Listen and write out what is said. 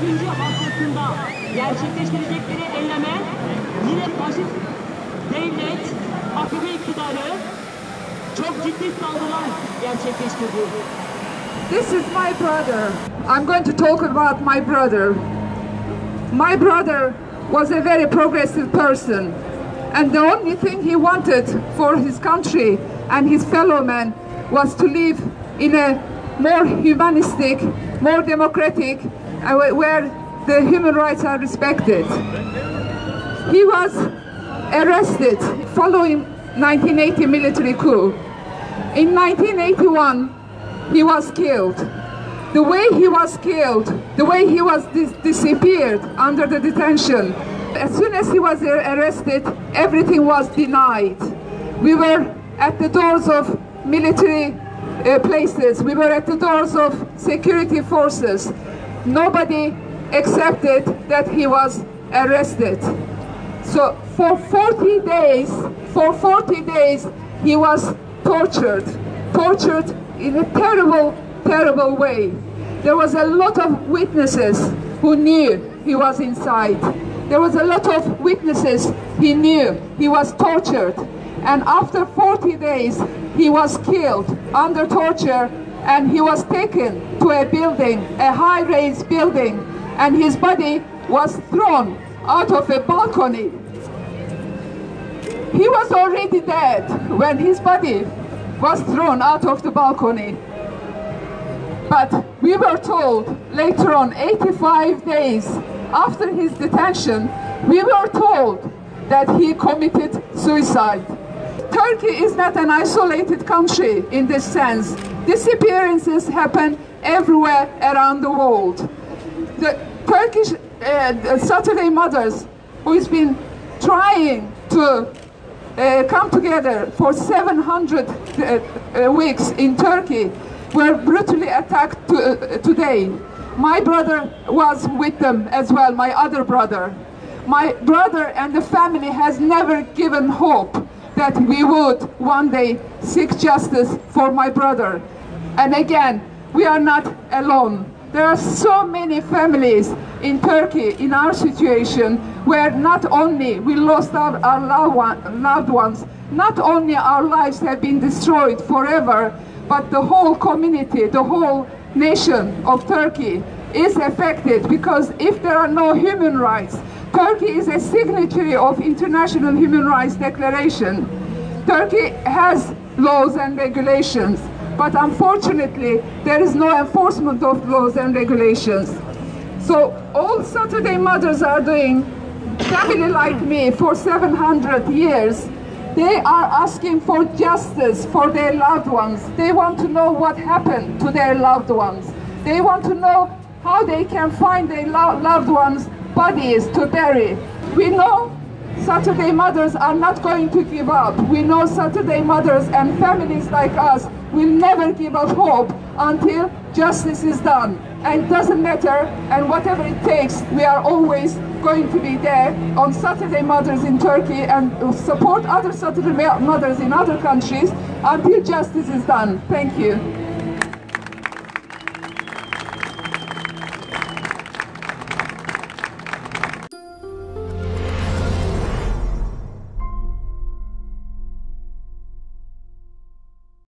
ikinci haftasında gerçekleştirecekleri eyleme yine faşist devlet, AKP iktidarı çok ciddi saldırılar gerçekleştirdi. This is my brother. I'm going to talk about my brother. My brother was a very progressive person, and the only thing he wanted for his country and his fellow men was to live in a more humanistic, more democratic, where the human rights are respected. He was arrested following 1980 military coup. In 1981, he was killed. The way he was killed, the way he was disappeared under the detention, as soon as he was arrested, everything was denied. We were at the doors of military places, we were at the doors of security forces. Nobody accepted that he was arrested. So for 40 days, he was tortured in a terrible, terrible way. There was a lot of witnesses who knew he was inside. There was a lot of witnesses he knew he was tortured. And after 40 days, he was killed under torture, and he was taken to a building, a high-rise building, and his body was thrown out of a balcony. He was already dead when his body was thrown out of the balcony. But we were told later on, 85 days after his detention, we were told that he committed suicide. Turkey is not an isolated country in this sense. Disappearances happen everywhere around the world. The Turkish Saturday mothers, who has been trying to come together for 700 weeks in Turkey, were brutally attacked today. My brother was with them as well, my other brother. My brother and the family has never given hope that we would one day seek justice for my brother. And again, we are not alone. There are so many families in Turkey in our situation where not only we lost our loved ones, not only our lives have been destroyed forever, but the whole community, the whole nation of Turkey is affected, because if there are no human rights, Turkey is a signatory of International Human Rights Declaration. Turkey has laws and regulations, but unfortunately there is no enforcement of laws and regulations. So all Saturday mothers are doing, family like me, for 700 years, they are asking for justice for their loved ones. They want to know what happened to their loved ones. They want to know how they can find their loved ones' bodies to bury. We know Saturday mothers are not going to give up. We know Saturday mothers and families like us will never give up hope until justice is done. And it doesn't matter, and whatever it takes, we are always going to be there on Saturday mothers in Turkey and support other Saturday mothers in other countries until justice is done. Thank you.